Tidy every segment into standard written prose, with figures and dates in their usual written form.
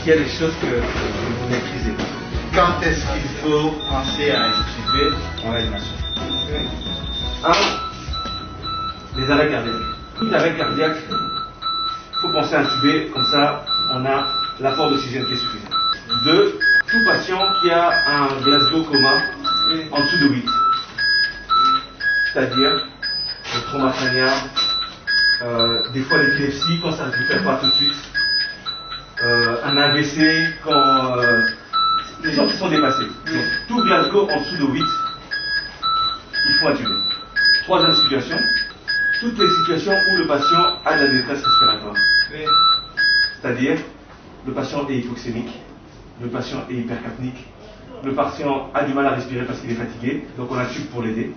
qu'il y a des choses que vous maîtrisez. Quand est-ce qu'il faut penser à intuber en réanimation? 1. Les arrêts cardiaques. Tout arrêt cardiaque, il faut penser à intuber, comme ça on a l'apport d'oxygène qui est suffisant. 2. Tout patient qui a un Glasgow coma en dessous de 8. C'est-à-dire le trauma crânien, des fois l'épilepsie quand ça ne récupère pas tout de suite, un AVC quand les gens qui sont dépassés. Donc, tout Glasgow en dessous de 8, il faut intuber. Troisième situation, toutes les situations où le patient a de la détresse respiratoire. C'est-à-dire, le patient est hypoxémique, le patient est hypercapnique, le patient a du mal à respirer parce qu'il est fatigué, donc on intube pour l'aider.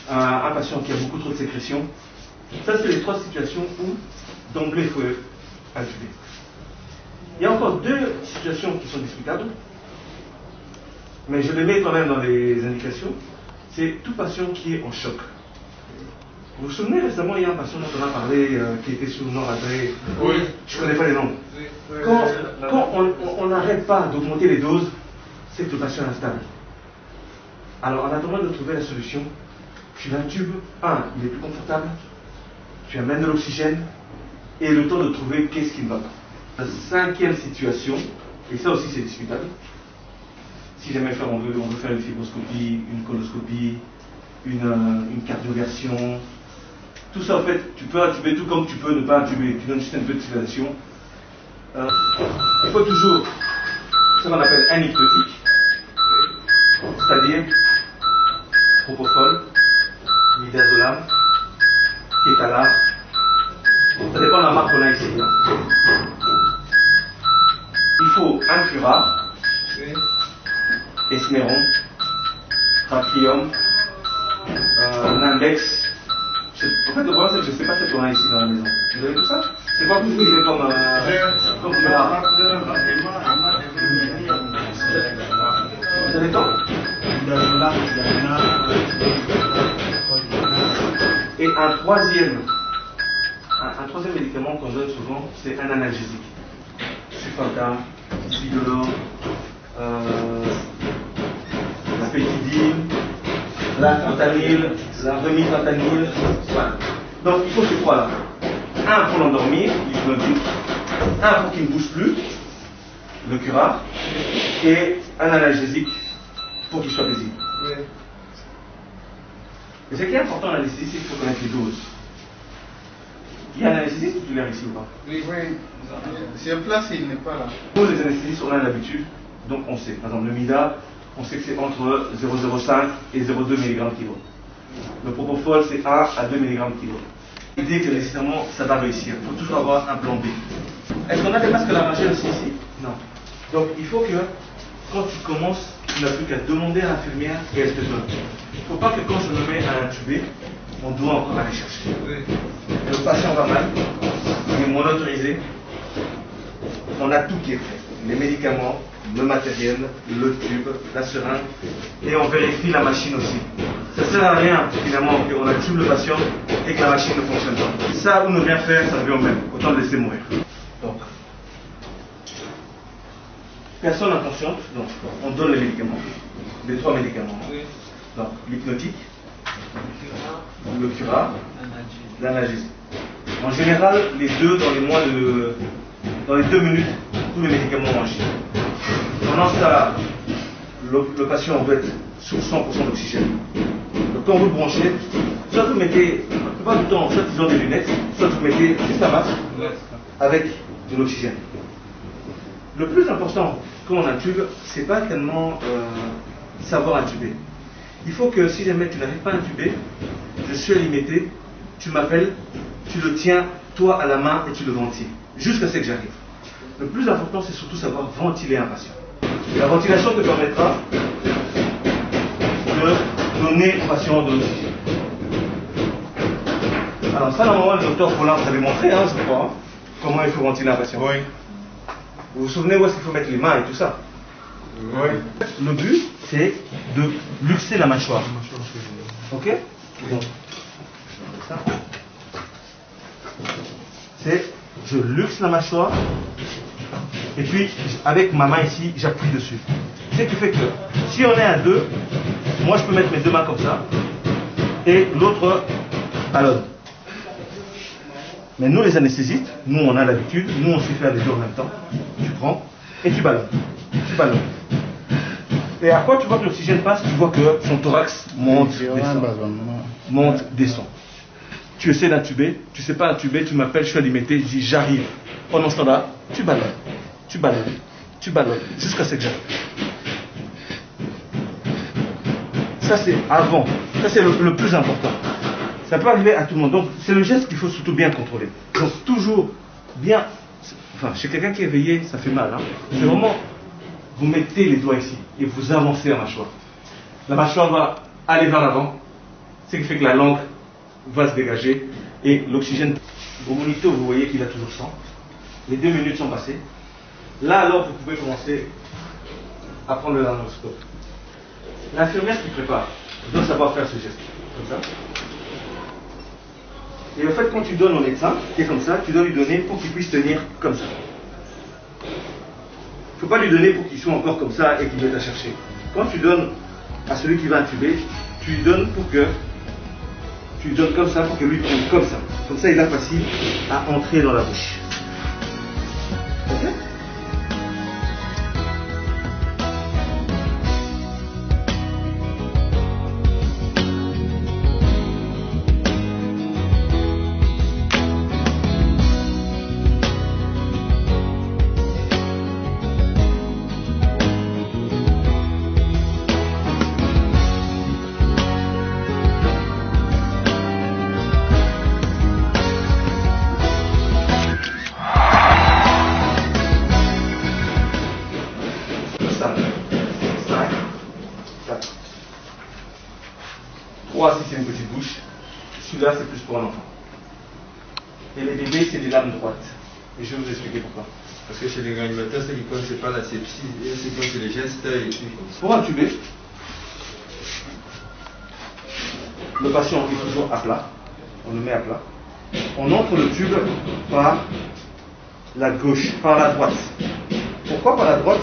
Un patient qui a beaucoup trop de sécrétions. Ça, c'est les 3 situations où, d'emblée, il faut intuber. Il y a encore 2 situations qui sont discutables, mais je les mets quand même dans les indications. C'est tout patient qui est en choc. Vous vous souvenez, récemment, il y a un patient dont on a parlé qui était sous Noradré. Oui. Je ne connais pas les noms. Quand on n'arrête pas d'augmenter les doses, c'est que le patient est instable. Alors, en attendant de trouver la solution, tu l'intubes. Il est plus confortable, tu amènes de l'oxygène, et le temps de trouver qu'est-ce qui ne va pas. La 5e situation, et ça aussi c'est discutable, si jamais on veut faire une fibroscopie, une coloscopie, une cardioversion, tout ça en fait, tu peux intuber tout comme tu peux ne pas intuber, tu donnes juste un peu de dilation. Il faut toujours ce qu'on appelle un hypnotique, c'est-à-dire propofol, midazolam, kétalar, ça dépend de la marque qu'on a ici. Il faut un curare, esméron, trachium, Nambex. En fait, le problème c'est que je ne sais pas ce qu'on a ici dans la maison. Vous avez tout ça? C'est quoi que vous utilisez comme curare? Vous avez temps? Et un troisième médicament qu'on donne souvent, c'est un analgésique. Sulfentane, Sigolor, la pétidine, la fentanyl, la remifentanil. Voilà. Donc il faut ces 3-là. Un pour l'endormir, l'hypnotique. Un pour qu'il ne bouge plus, le curare. Et un analgésique pour qu'il soit paisible. Mais ce qui est important dans l'anesthésie, c'est qu'il faut connaître les doses. Il y a un anesthésiste titulaire ici ou pas? Oui. C'est en place, il n'est pas là. Nous, les anesthésistes, on a l'habitude, donc on sait. Par exemple, le MIDA, on sait que c'est entre 0,05 et 0,2 mg/kg. Le propofol, c'est 1 à 2 mg/kg. L'idée que nécessairement ça va réussir. Il faut toujours avoir un plan B. Est-ce qu'on a des masques laryngés aussi ici? Non. Donc il faut que quand tu commences, tu n'as plus qu'à demander à l'infirmière et elle te donne. Il ne faut pas que quand je me mets à intuber, on doit encore aller chercher. Le patient va mal, il est monotorisé, on a tout qui est prêt. Les médicaments, le matériel, le tube, la seringue, et on vérifie la machine aussi. Ça ne sert à rien finalement qu'on intube le patient et que la machine ne fonctionne pas. Ça, on ne vient faire, ça revient au même. Autant le laisser mourir. Donc, personne inconsciente, donc on donne les médicaments, les 3 médicaments. Donc, l'hypnotique, le curare, l'analgésique. En général, les deux dans les 2 minutes, tous les médicaments ont agi. Pendant ce cas-là, le patient doit être sous 100% d'oxygène. Donc quand vous le branchez, soit vous mettez, la plupart du temps, soit ils ont des lunettes, soit vous mettez juste un masque avec de l'oxygène. Le plus important quand on intube, c'est pas tellement savoir intuber. Il faut que si jamais tu n'arrives pas à intuber, je suis à l'imiter, tu m'appelles, tu le tiens toi à la main et tu le ventiles, jusqu'à ce que j'arrive. Le plus important, c'est surtout savoir ventiler un patient. La ventilation te permettra de donner au patient de l'oxygène. Alors ça, normalement, le docteur Paulin vous avait montré, je crois, comment il faut ventiler un patient. Oui. Vous vous souvenez où est-ce qu'il faut mettre les mains et tout ça? Oui. Le but, c'est de luxer la mâchoire. Ok? Donc, ça. C'est, je luxe la mâchoire Et puis, avec ma main ici, j'appuie dessus. Ce qui fait que, si on est à deux, moi je peux mettre mes deux mains comme ça, et l'autre ballonne. Mais nous les anesthésistes, nous on a l'habitude, nous on sait faire les deux en même temps. Tu prends et tu ballonnes. Tu ballonnes. Et à quoi tu vois que l'oxygène passe, tu vois que son thorax monte, descend. Monte, descend. Tu essaies d'intuber, tu ne sais pas intuber, tu m'appelles, je suis alimenté, je dis j'arrive. Pendant ce temps-là, tu ballonnes, tu ballonnes, tu ballonnes, jusqu'à ce que j'arrive. Ça c'est avant, ça c'est le plus important. Ça peut arriver à tout le monde. Donc c'est le geste qu'il faut surtout bien contrôler. Donc toujours bien, enfin chez quelqu'un qui est éveillé, ça fait mal. Hein. C'est vraiment, vous mettez les doigts ici et vous avancez la mâchoire. La mâchoire va aller vers l'avant, ce qui fait que la langue va se dégager et l'oxygène. Au moniteur, vous voyez qu'il a toujours 100. Les 2 minutes sont passées. Là alors, vous pouvez commencer à prendre le laryngoscope. L'infirmière qui prépare doit savoir faire ce geste, comme ça. Et en fait, quand tu donnes au médecin, qui est comme ça, tu dois lui donner pour qu'il puisse tenir comme ça. Il ne faut pas lui donner pour qu'il soit encore comme ça et qu'il vienne à chercher. Quand tu donnes à celui qui va intuber, tu lui donnes pour que tu lui donnes comme ça pour que lui prenne comme ça. Comme ça, il a facile à entrer dans la bouche. Ok ? Si c'est une petite bouche, celui-là c'est plus pour un enfant. Et les bébés c'est des lames droites. Et je vais vous expliquer pourquoi. Parce que chez les réanimateurs, ce qui compte, c'est pas la sepsie, ce qui compte, c'est les gestes et puis comme ça. Pour intuber, le patient est toujours à plat. On le met à plat. On entre le tube par la gauche, par la droite. Pourquoi par la droite?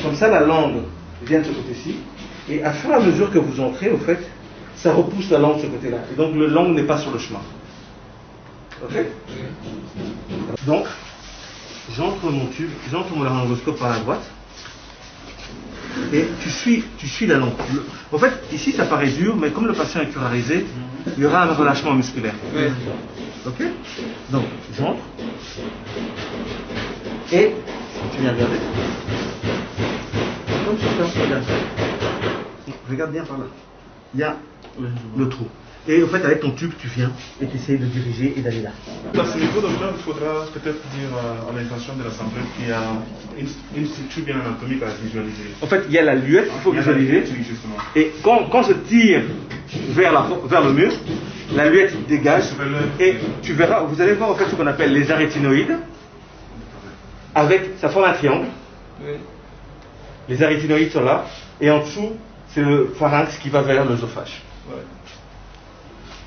Comme ça la langue vient de ce côté-ci. Et à fur et à mesure que vous entrez, au fait, ça repousse la langue de ce côté-là. Et donc la langue n'est pas sur le chemin. Ok? Donc, j'entre mon tube, j'entre mon laryngoscope par la droite. Et tu suis la langue. En fait, ici ça paraît dur, mais comme le patient est curarisé, il y aura un relâchement musculaire. Ok? Donc, j'entre. Et tu viens regarder. Comme ça, regarde. Regarde bien par là. Il y a le trou. Et en fait, avec ton tube, tu viens et tu essaies de diriger et d'aller là. À ce niveau, docteur, il faudra peut-être dire à l'intention de l'Assemblée qu'il y a une structure bien anatomique à visualiser. En fait, il y a la luette qu'il faut visualiser. Oui, justement. Et quand je tire vers le mur, la luette dégage. Et tu verras, vous allez voir en fait ce qu'on appelle les arétinoïdes. Ça forme un triangle. Oui. Les arétinoïdes sont là. Et en dessous, c'est le pharynx qui va vers l'œsophage. Ouais.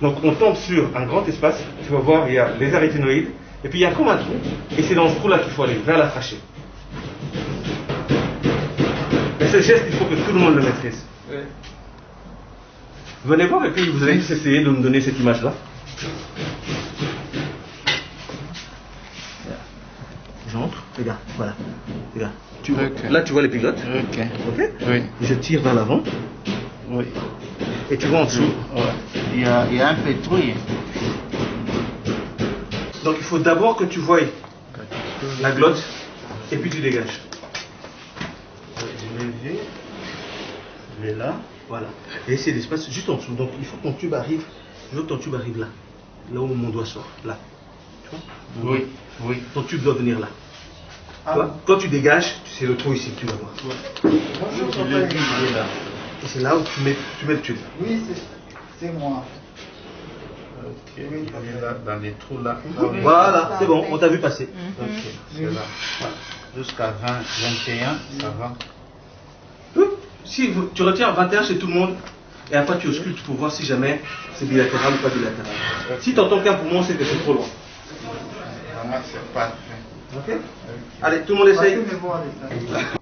Donc on tombe sur un grand espace, tu vas voir, il y a les arétinoïdes, et puis il y a comme un trou, et c'est dans ce trou-là qu'il faut aller, vers la trachée. Mais ce geste, il faut que tout le monde le maîtrise. Ouais. Venez voir, et puis vous allez tous essayer de me donner cette image-là. J'entre, regarde, voilà. Regarde. Là, tu vois l'épiglotte. Ok. Ok. Oui. Je tire vers l'avant. Oui. Et tu vois en dessous. Ouais. Il y a un peu de trouille. Donc il faut d'abord que tu voies la glotte, et puis tu dégages. Je vais là. Voilà. Et c'est l'espace juste en dessous. Donc il faut que ton tube arrive. Je veux que ton tube arrive là. Là où mon doigt sort. Là. Tu vois? Oui. Oui. Ton tube doit venir là. Ah. Toi, quand tu dégages, c'est le trou ici que tu vas voir. Je l'ai vu, il est là. Et c'est là où tu mets le tube. Oui, c'est moi. Ok. Il est là, dans les trous là. Ah, oui. Voilà, c'est bon, on t'a vu passer. Ok, c'est là. Jusqu'à 20, 21, ça va. Si tu retiens 21 chez tout le monde, et après tu auscultes pour voir si jamais c'est bilatéral ou pas bilatéral. Si tu entends qu'un poumon, c'est que c'est trop loin. Vraiment, c'est parfait. Ok. Allez, tout le monde essaye. Mais bon, allez,